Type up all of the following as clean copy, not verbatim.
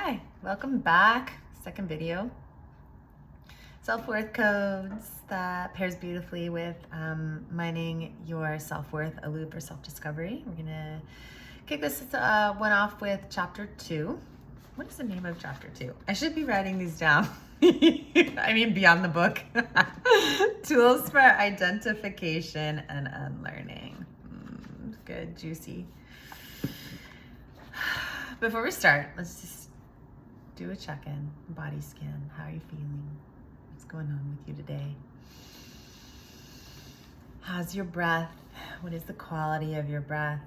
Hi, welcome back. Second video. Self-worth codes that pairs beautifully with mining your self-worth, a loop for self-discovery. We're gonna kick this one off with chapter 2. What is the name of chapter 2? I should be writing these down. I mean, beyond the book. Tools for identification and unlearning. Good, juicy. Before we start, let's just do a check-in, body scan. How are you feeling? What's going on with you today? How's your breath? What is the quality of your breath?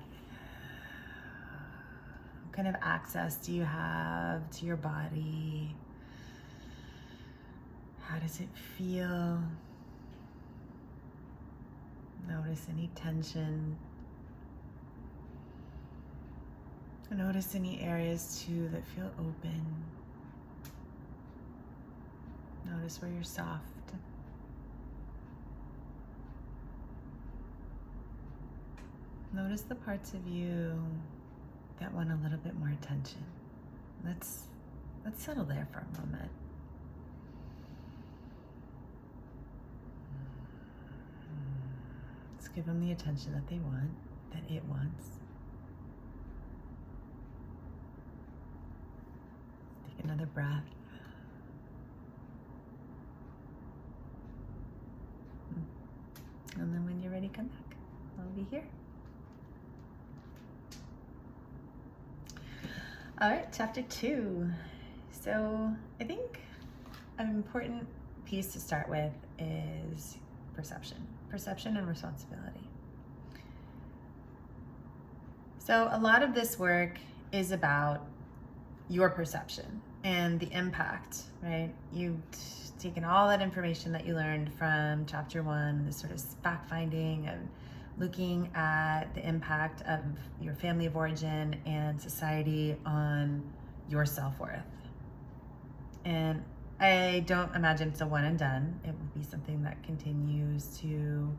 What kind of access do you have to your body? How does it feel? Notice any tension. Notice any areas too that feel open. Notice where you're soft. Notice the parts of you that want a little bit more attention. Let's settle there for a moment. Let's give them the attention that they want, that it wants. Take another breath. And then when you're ready, come back. I'll be here. All right, chapter 2. So I think an important piece to start with is perception and responsibility. So a lot of this work is about your perception and the impact, right? You've taken all that information that you learned from chapter 1, this sort of fact-finding of looking at the impact of your family of origin and society on your self-worth. And I don't imagine it's a one and done. It will be something that continues to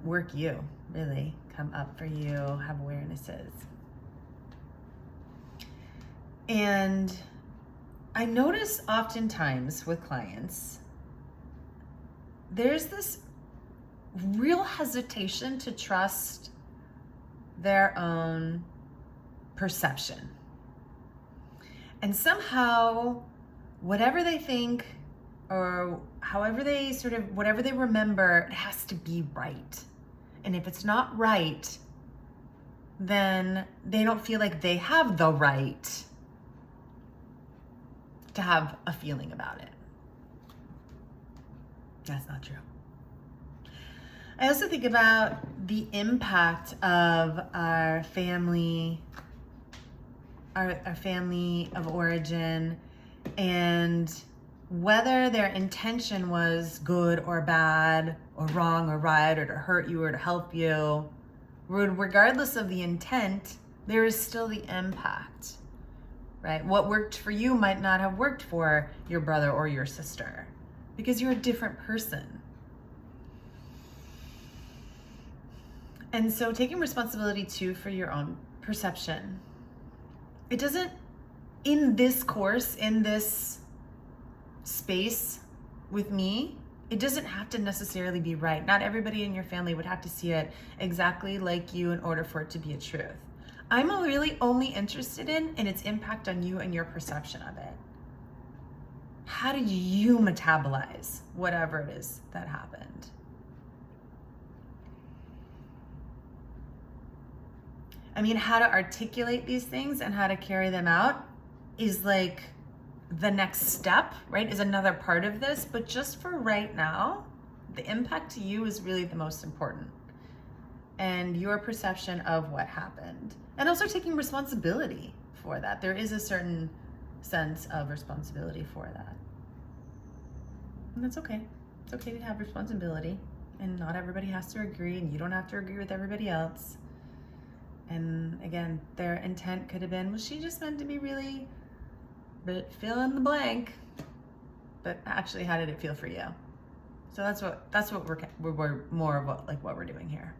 work you, really, come up for you, have awarenesses. And I notice oftentimes with clients, there's this real hesitation to trust their own perception. And somehow, whatever they think or however they whatever they remember, it has to be right. And if it's not right, then they don't feel like they have the right to have a feeling about it. That's not true. I also think about the impact of our family, our family of origin, and whether their intention was good or bad or wrong or right or to hurt you or to help you. Regardless of the intent, there is still the impact. Right? What worked for you might not have worked for your brother or your sister because you're a different person. And so taking responsibility too for your own perception. It doesn't, in this course, in this space with me, it doesn't have to necessarily be right. Not everybody in your family would have to see it exactly like you in order for it to be a truth. I'm really only interested in its impact on you and your perception of it. How do you metabolize whatever it is that happened? I mean, how to articulate these things and how to carry them out is like the next step, right? Is another part of this, but just for right now, the impact to you is really the most important. And your perception of what happened. And also taking responsibility for that. There is a certain sense of responsibility for that. And that's okay. It's okay to have responsibility. And not everybody has to agree, and you don't have to agree with everybody else. And again, their intent could have been, well, she just meant to be really, but fill in the blank. But actually, how did it feel for you? So that's what we're more of what we're doing here.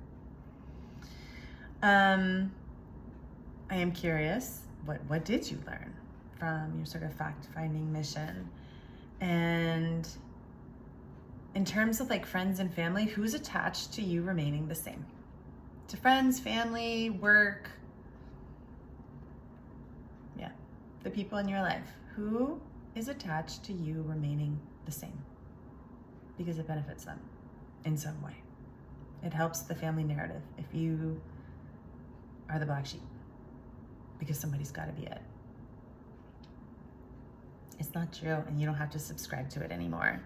I am curious, what did you learn from your sort of fact-finding mission. And in terms of like friends and family, who's attached to you remaining the same? To friends, family, work. Yeah, the people in your life. Who is attached to you remaining the same? Because it benefits them in some way. It helps the family narrative if you are the black sheep, because somebody's got to be it. It's not true, and you don't have to subscribe to it anymore.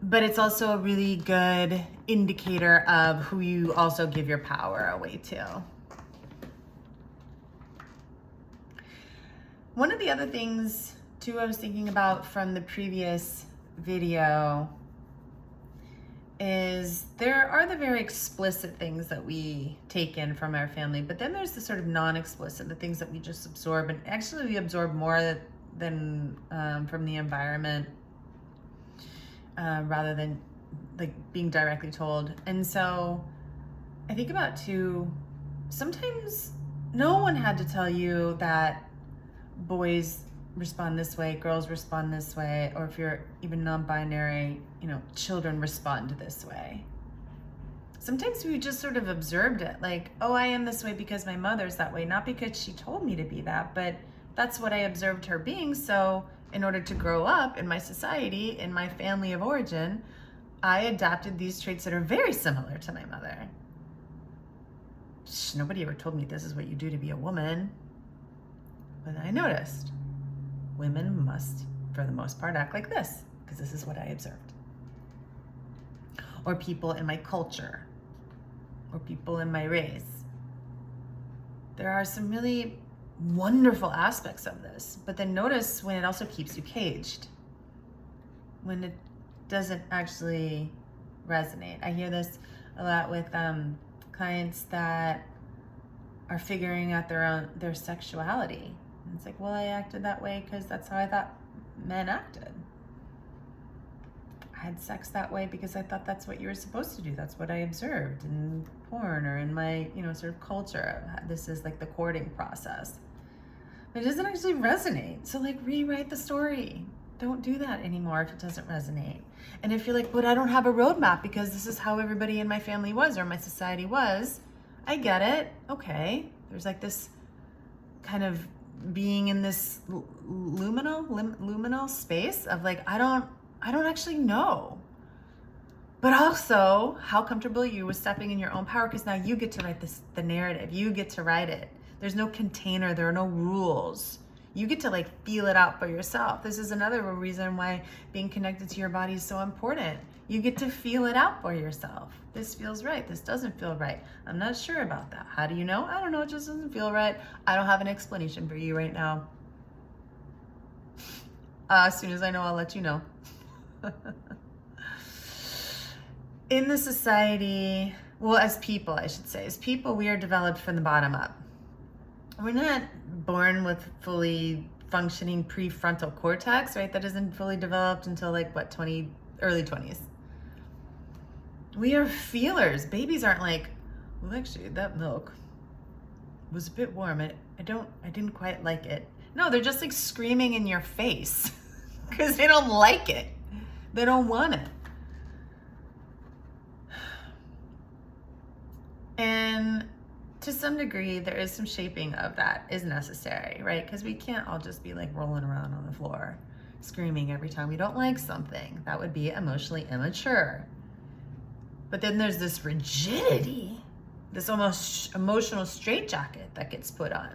But it's also a really good indicator of who you also give your power away to. One of the other things, too, I was thinking about from the previous video is there are the very explicit things that we take in from our family, but then there's the sort of non-explicit, the things that we just absorb, and actually we absorb more than from the environment rather than like being directly told. And so I think about too, sometimes no one had to tell you that boys respond this way, girls respond this way, or if you're even non-binary, children respond this way. Sometimes we just sort of observed it, like, oh, I am this way because my mother's that way, not because she told me to be that, but that's what I observed her being. So in order to grow up in my society, in my family of origin, I adapted these traits that are very similar to my mother. Nobody ever told me this is what you do to be a woman. But I noticed women must, for the most part, act like this because this is what I observed. Or people in my culture, or people in my race. There are some really wonderful aspects of this, but then notice when it also keeps you caged, when it doesn't actually resonate. I hear this a lot with clients that are figuring out their sexuality. And it's like, well, I acted that way because that's how I thought men acted. I had sex that way because I thought that's what you were supposed to do. That's what I observed in porn or in my, sort of culture. This is like the courting process. But it doesn't actually resonate. So like rewrite the story. Don't do that anymore if it doesn't resonate. And if you're like, but I don't have a roadmap because this is how everybody in my family was or my society was, I get it. Okay. There's like this kind of being in this liminal space of like, I don't actually know. But also how comfortable are you with stepping in your own power, because now you get to write the narrative. You get to write it. There's no container. There are no rules. You get to like feel it out for yourself. This is another reason why being connected to your body is so important. You get to feel it out for yourself. This feels right. This doesn't feel right. I'm not sure about that. How do you know? I don't know. It just doesn't feel right. I don't have an explanation for you right now. As soon as I know, I'll let you know. In the society, well, as people, I should say, as people, we are developed from the bottom up. We're not born with fully functioning prefrontal cortex, right? That isn't fully developed until like what, early 20s. We are feelers. Babies aren't like, well, actually, that milk was a bit warm. I didn't quite like it. No, they're just like screaming in your face because they don't like it. They don't want it. And to some degree, there is some shaping of that is necessary, right? Because we can't all just be like rolling around on the floor, screaming every time we don't like something. That would be emotionally immature. But then there's this rigidity, this almost emotional straitjacket that gets put on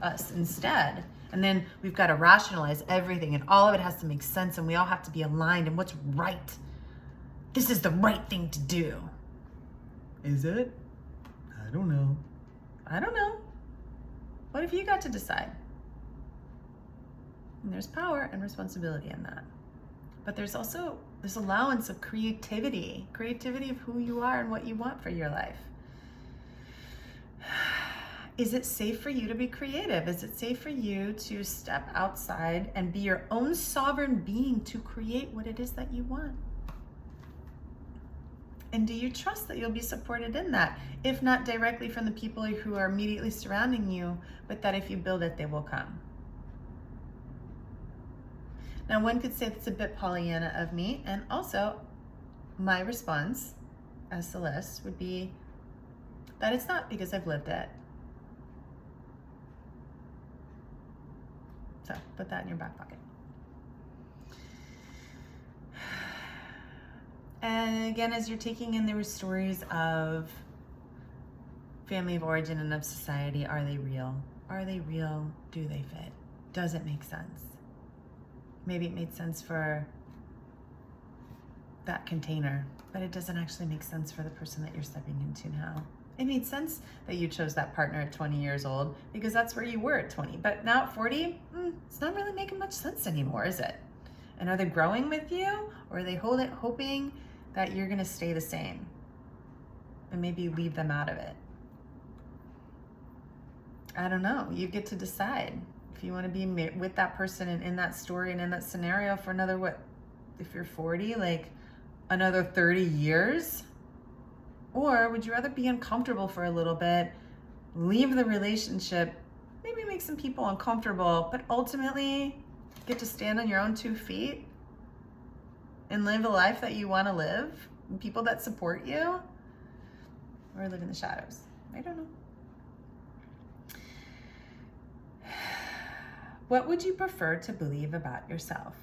us instead. And then we've got to rationalize everything, and all of it has to make sense, and we all have to be aligned in what's right. This is the right thing to do. Is it? I don't know. I don't know. What if you got to decide? And there's power and responsibility in that. But there's also this allowance of creativity of who you are and what you want for your life. Is it safe for you to be creative? Is it safe for you to step outside and be your own sovereign being to create what it is that you want? And do you trust that you'll be supported in that? If not directly from the people who are immediately surrounding you, but that if you build it, they will come. Now, one could say that's a bit Pollyanna of me, and also my response as Celeste would be that it's not, because I've lived it. So put that in your back pocket. And again, as you're taking in the stories of family of origin and of society, are they real? Are they real? Do they fit? Does it make sense? Maybe it made sense for that container, but it doesn't actually make sense for the person that you're stepping into now. It made sense that you chose that partner at 20 years old because that's where you were at 20. But now at 40, it's not really making much sense anymore, is it? And are they growing with you, or are they hoping that you're going to stay the same and maybe leave them out of it? I don't know. You get to decide if you want to be with that person and in that story and in that scenario for another, if you're 40, like another 30 years? Or would you rather be uncomfortable for a little bit, leave the relationship, maybe make some people uncomfortable, but ultimately get to stand on your own 2 feet and live a life that you want to live, and people that support you, or live in the shadows? I don't know. What would you prefer to believe about yourself?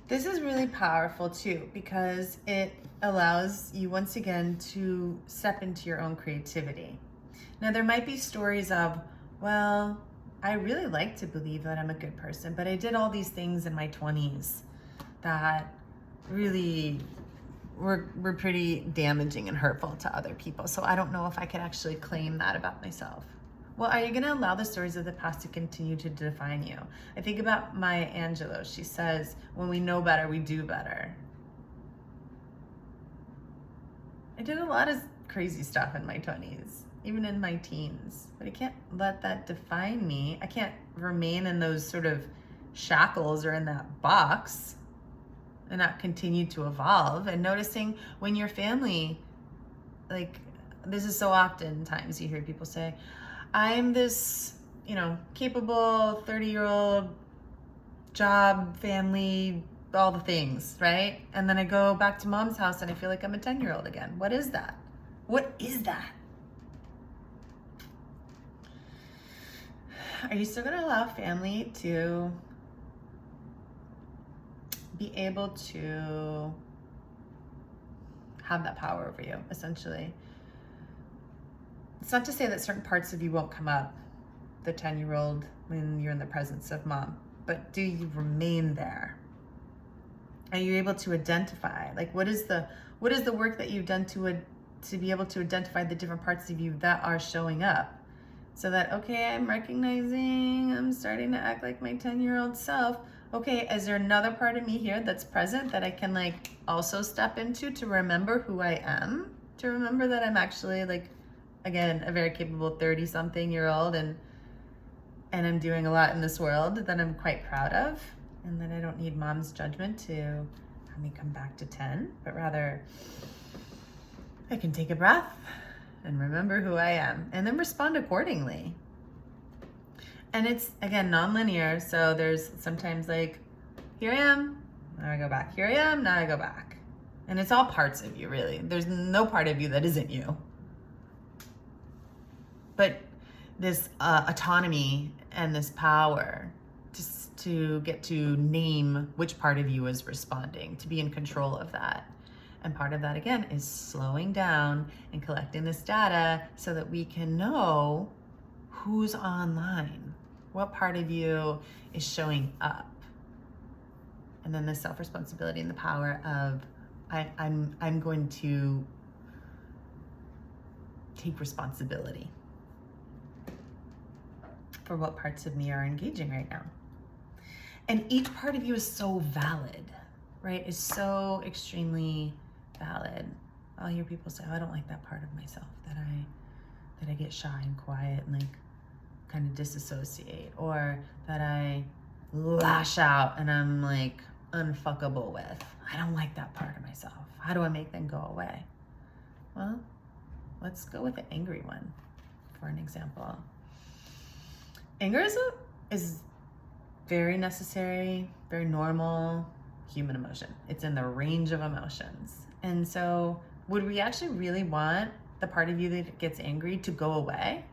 This is really powerful too, because it allows you once again to step into your own creativity. Now, there might be stories of, well, I really like to believe that I'm a good person, but I did all these things in my 20s that really were pretty damaging and hurtful to other people. So I don't know if I could actually claim that about myself. Well, are you going to allow the stories of the past to continue to define you? I think about Maya Angelou. She says, when we know better, we do better. I did a lot of crazy stuff in my 20s, even in my teens, but I can't let that define me. I can't remain in those sort of shackles or in that box and not continue to evolve. And noticing when your family, like, this is so oftentimes you hear people say, I'm this, capable 30-year-old, job, family, all the things, right? And then I go back to mom's house and I feel like I'm a 10-year-old again. What is that? What is that? Are you still going to allow family to be able to have that power over you, essentially? It's not to say that certain parts of you won't come up, the 10-year-old, when you're in the presence of mom, but do you remain there? Are you able to identify? Like, what is the work that you've done to be able to identify the different parts of you that are showing up? So that, okay, I'm recognizing I'm starting to act like my 10-year-old self. Okay, is there another part of me here that's present that I can also step into to remember who I am? To remember that I'm actually again, a very capable 30-something-year-old, and I'm doing a lot in this world that I'm quite proud of, and that I don't need mom's judgment to have me come back to 10, but rather I can take a breath and remember who I am, and then respond accordingly. And it's, again, non-linear, so there's sometimes here I am, now I go back. Here I am, now I go back. And it's all parts of you, really. There's no part of you that isn't you. But this autonomy and this power just to get to name which part of you is responding, to be in control of that. And part of that, again, is slowing down and collecting this data so that we can know who's online, what part of you is showing up. And then the self-responsibility and the power of I'm going to take responsibility for what parts of me are engaging right now. And each part of you is so valid, right? Is so extremely valid. I'll hear people say, oh, I don't like that part of myself, that I get shy and quiet and kind of disassociate, or that I lash out and I'm unfuckable with. I don't like that part of myself. How do I make them go away? Well, let's go with the angry one for an example. Anger is Very necessary, very normal human emotion. It's in the range of emotions. And so, would we actually really want the part of you that gets angry to go away?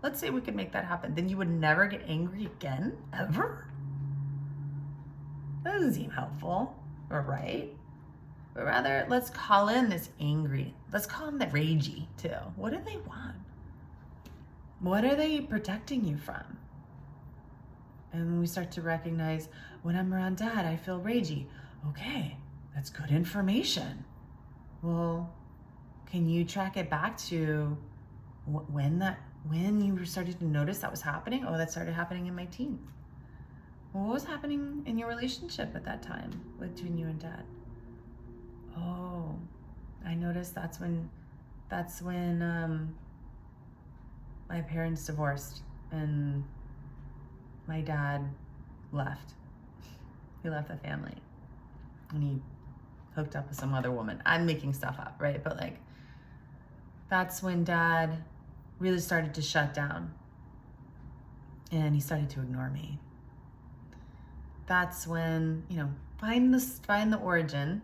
Let's say we could make that happen. Then you would never get angry again, ever? That doesn't seem helpful or right. But rather, let's call in this angry. Let's call them the ragey too. What do they want? What are they protecting you from? And when we start to recognize, when I'm around dad, I feel ragey. Okay, that's good information. Well, can you track it back to when you started to notice that was happening? Oh, that started happening in my teens. Well, what was happening in your relationship at that time between you and dad? Oh, I noticed that's when my parents divorced and my dad left. He left the family and he hooked up with some other woman. I'm making stuff up, right? But like, that's when dad really started to shut down and he started to ignore me. That's when, find the origin.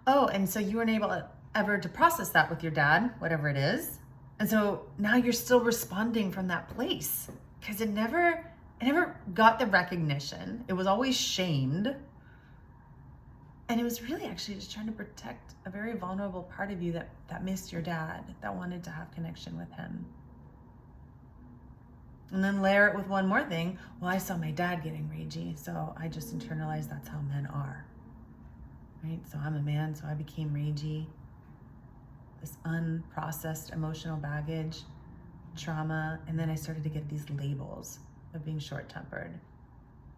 Oh, and so you weren't able ever to process that with your dad, whatever it is. And so now you're still responding from that place because it never got the recognition. It was always shamed. And it was really actually just trying to protect a very vulnerable part of you that missed your dad, that wanted to have connection with him. And then layer it with one more thing. Well, I saw my dad getting ragey, so I just internalized that's how men are. Right? So I'm a man, so I became ragey. This unprocessed emotional baggage, trauma, and then I started to get these labels of being short-tempered.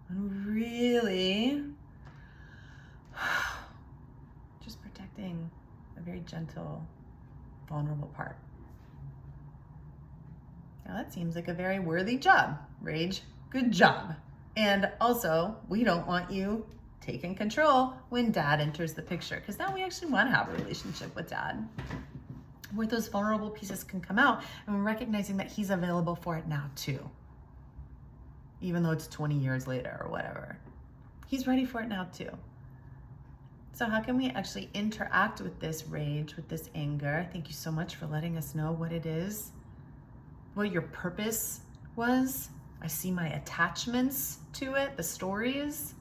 And really just protecting a very gentle, vulnerable part. Now that seems like a very worthy job, Rage. Good job. And also, we don't want you taking control when dad enters the picture, because now we actually want to have a relationship with dad where those vulnerable pieces can come out, and we're recognizing that he's available for it now too. Even though it's 20 years later or whatever. He's ready for it now too. So how can we actually interact with this rage, with this anger? Thank you so much for letting us know what it is, what your purpose was. I see my attachments to it, the stories.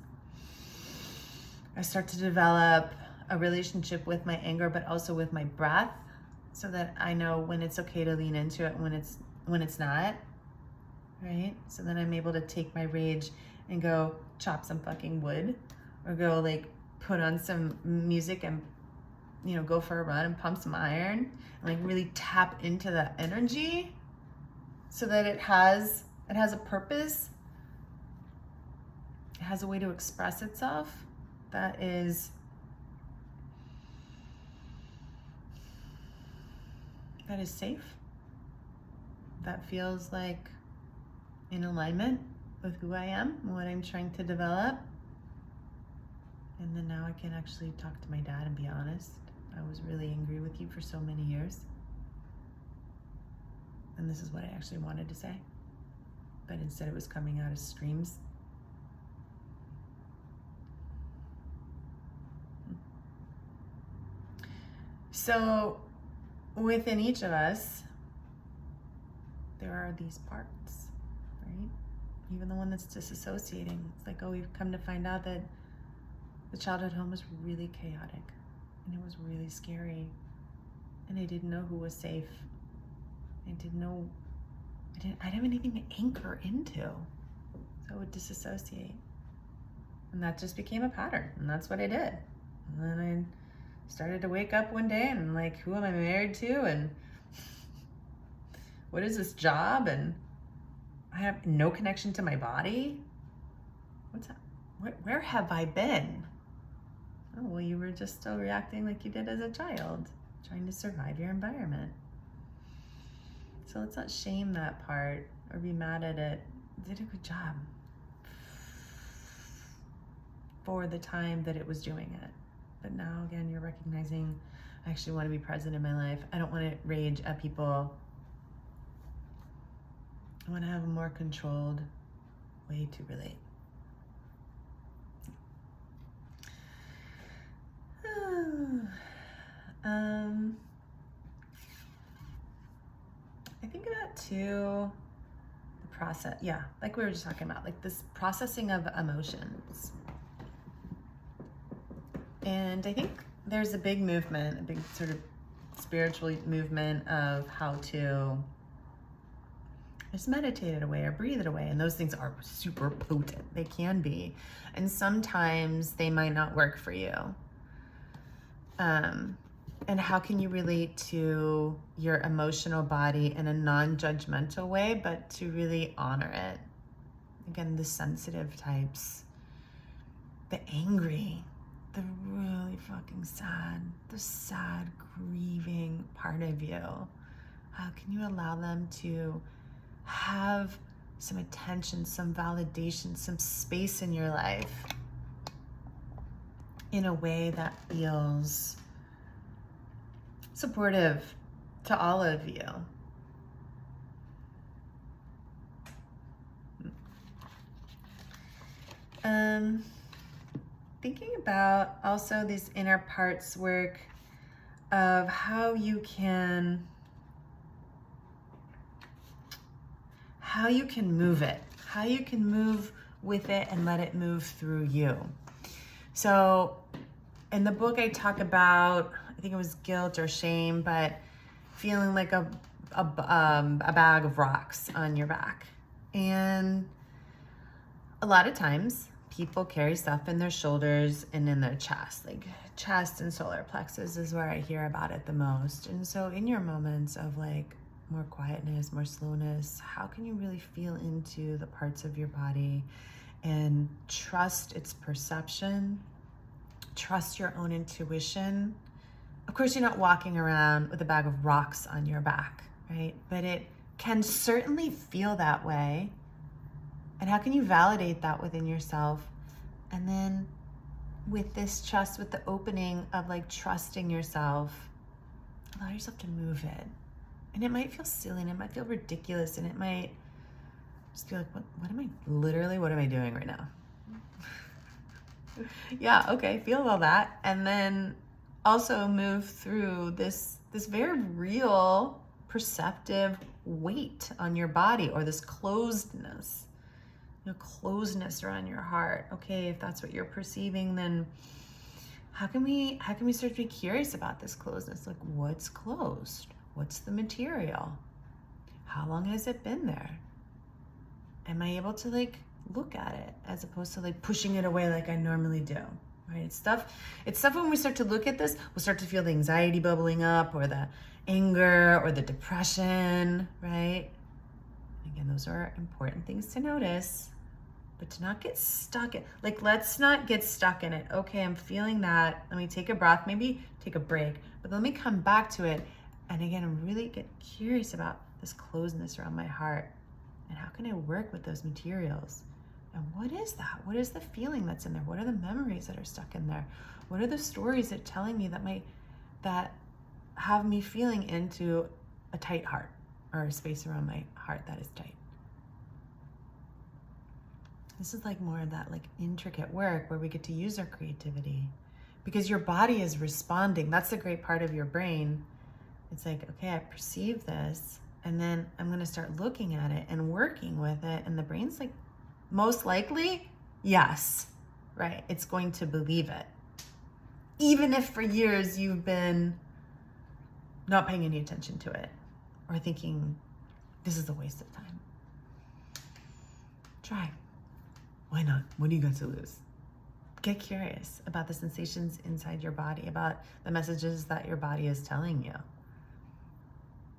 I start to develop a relationship with my anger, but also with my breath, so that I know when it's okay to lean into it, when it's not, right? So then I'm able to take my rage and go chop some fucking wood, or go like put on some music and go for a run and pump some iron, and like really tap into that energy so that it has a purpose. It has a way to express itself that is safe, that feels like in alignment with who I am and what I'm trying to develop. And then now I can actually talk to my dad and be honest. I was really angry with you for so many years. And this is what I actually wanted to say. But instead it was coming out as screams. So within each of us, there are these parts, right? Even the one that's disassociating. It's like, oh, we've come to find out that the childhood home was really chaotic and it was really scary. And I didn't know who was safe. I didn't have anything to anchor into. So I would disassociate. And that just became a pattern. And that's what I did. And then I started to wake up one day and I'm like, who am I married to? And what is this job? And I have no connection to my body. What's that? Where have I been? Oh, well, you were just still reacting like you did as a child, trying to survive your environment. So let's not shame that part or be mad at it. You did a good job for the time that it was doing it. But now, again, you're recognizing, I actually want to be present in my life. I don't want to rage at people I want to have a more controlled way to relate. I think about too the process, like we were just talking about, like this processing of emotions. And I think there's a big movement, a big sort of spiritual movement of how to just meditate it away or breathe it away. And those things are super potent. They can be. And sometimes they might not work for you. And how can you relate to your emotional body in a non-judgmental way, but to really honor it? Again, the sensitive types, the angry, the really fucking sad, the sad, grieving part of you. How can you allow them to have some attention, some validation, some space in your life in a way that feels supportive to all of you? Thinking about also these inner parts work of how you can move it, how you can move with it and let it move through you. So in the book I talk about, I think it was guilt or shame, but feeling like a bag of rocks on your back. And a lot of times people carry stuff in their shoulders and in their chest, like chest and solar plexus is where I hear about it the most. And so in your moments of like more quietness, more slowness, how can you really feel into the parts of your body and trust its perception, trust your own intuition? Of course, you're not walking around with a bag of rocks on your back, right? But it can certainly feel that way. And how can you validate that within yourself? And then with this trust, with the opening of like trusting yourself, allow yourself to move it. And it might feel silly and it might feel ridiculous and it might just feel like, what am I doing right now? Yeah, okay, feel all that. And then also move through this very real, perceptive weight on your body, or this closedness. Closeness around your heart. Okay, if that's what you're perceiving, then how can we start to be curious about this closeness? Like, what's closed? What's the material? How long has it been there? Am I able to like look at it as opposed to like pushing it away like I normally do? Right? It's stuff when we start to look at this, we'll start to feel the anxiety bubbling up, or the anger, or the depression, right? Again, those are important things to notice. But to not get stuck in, like, let's not get stuck in it. Okay, I'm feeling that. Let me take a breath, maybe take a break, but let me come back to it. And again, I'm really get curious about this closeness around my heart. And how can I work with those materials? And what is that? What is the feeling that's in there? What are the memories that are stuck in there? What are the stories that telling me that have me feeling into a tight heart, or a space around my heart that is tight? This is like more of that like intricate work where we get to use our creativity, because your body is responding. That's the great part of your brain. It's like, okay, I perceive this, and then I'm going to start looking at it and working with it. And the brain's like, most likely, yes, right? It's going to believe it. Even if for years you've been not paying any attention to it, or thinking this is a waste of time. Try. Why not? What do you got to lose? Get curious about the sensations inside your body, about the messages that your body is telling you.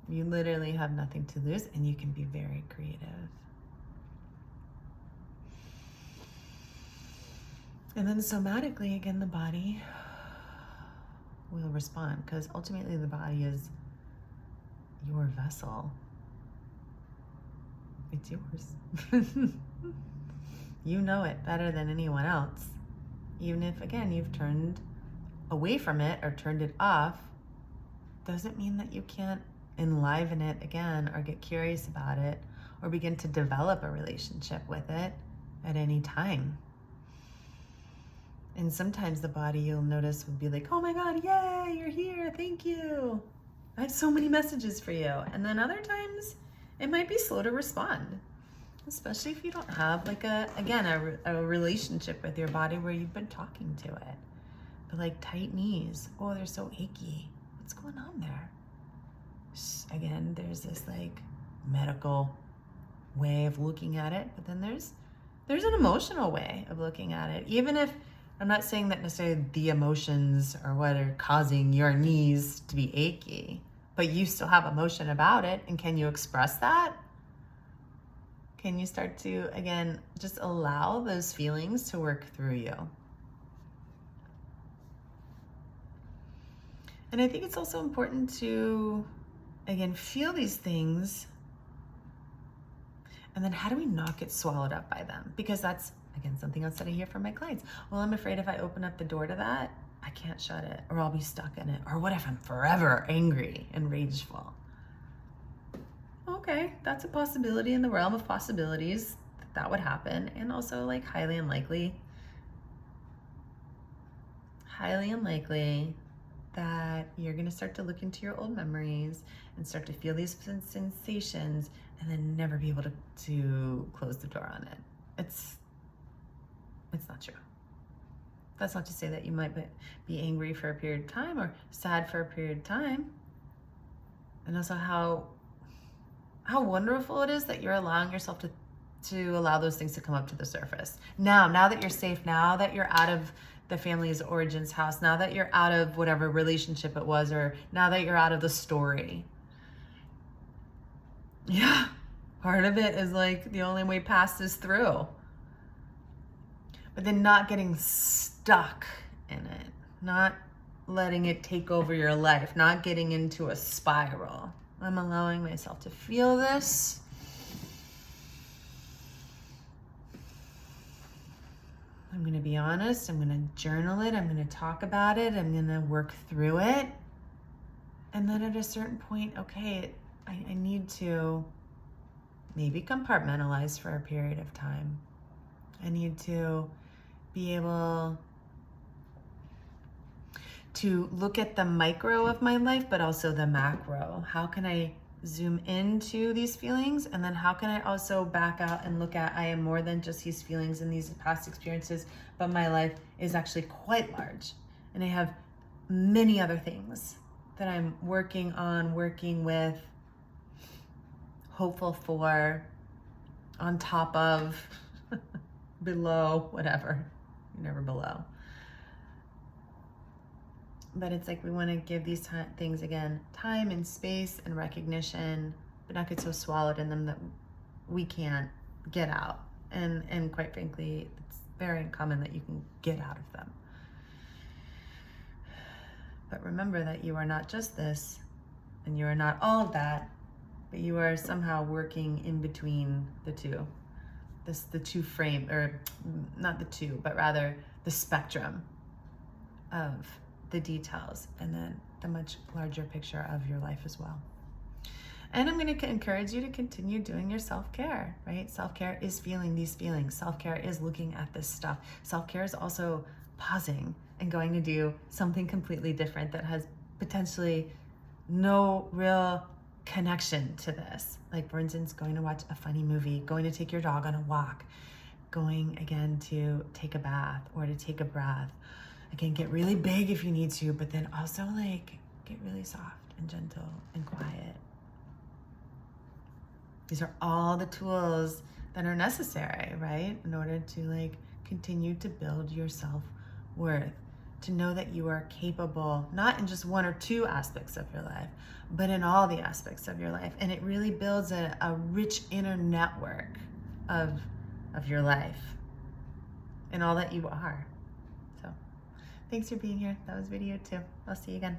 You literally have nothing to lose, and you can be very creative. And then somatically, again, the body will respond, because ultimately the body is your vessel. It's yours. You know it better than anyone else. Even if, again, you've turned away from it or turned it off, doesn't mean that you can't enliven it again, or get curious about it, or begin to develop a relationship with it at any time. And sometimes the body, you'll notice, will be like, oh my God, yay, you're here, thank you. I have so many messages for you. And then other times it might be slow to respond, especially if you don't have like a relationship with your body where you've been talking to it. But like tight knees, oh, they're so achy. What's going on there? Again, there's this like medical way of looking at it, but then there's an emotional way of looking at it. Even if I'm not saying that necessarily the emotions are what are causing your knees to be achy, but you still have emotion about it. And can you express that? Can you start to, again, just allow those feelings to work through you? And I think it's also important to, again, feel these things. And then how do we not get swallowed up by them? Because that's, again, something else that I hear from my clients. Well, I'm afraid if I open up the door to that, I can't shut it, or I'll be stuck in it. Or what if I'm forever angry and rageful? Okay, that's a possibility in the realm of possibilities that would happen. And also like highly unlikely that you're gonna start to look into your old memories and start to feel these sensations and then never be able to close the door on it. It's not true. That's not to say that you might be angry for a period of time or sad for a period of time. And also how wonderful it is that you're allowing yourself to allow those things to come up to the surface. Now that you're safe, now that you're out of the family's origins house, now that you're out of whatever relationship it was, or now that you're out of the story. Yeah, part of it is like the only way past is through. But then not getting stuck in it, not letting it take over your life, not getting into a spiral. I'm allowing myself to feel this. I'm going to be honest. I'm going to journal it. I'm going to talk about it. I'm going to work through it. And then at a certain point, okay, I need to maybe compartmentalize for a period of time. I need to be able to look at the micro of my life, but also the macro. How can I zoom into these feelings? And then how can I also back out and look at, I am more than just these feelings and these past experiences, but my life is actually quite large. And I have many other things that I'm working on, working with, hopeful for, on top of, below, whatever. You're never below. But it's like we want to give these things, again, time and space and recognition, but not get so swallowed in them that we can't get out. And quite frankly, it's very uncommon that you can get out of them. But remember that you are not just this, and you are not all of that, but you are somehow working in between the two. The two frame, or not the two, but rather the spectrum of the details, and then the much larger picture of your life as well. And I'm going to encourage you to continue doing your self-care, right? Self-care is feeling these feelings. Self-care is looking at this stuff. Self-care is also pausing and going to do something completely different that has potentially no real connection to this. Like, for instance, going to watch a funny movie, going to take your dog on a walk, going again to take a bath or to take a breath. Again, get really big if you need to, but then also like get really soft and gentle and quiet. These are all the tools that are necessary, right? In order to like continue to build your self-worth, to know that you are capable, not in just one or two aspects of your life, but in all the aspects of your life. And it really builds a rich inner network of your life and all that you are. So thanks for being here. That was video 2. I'll see you again.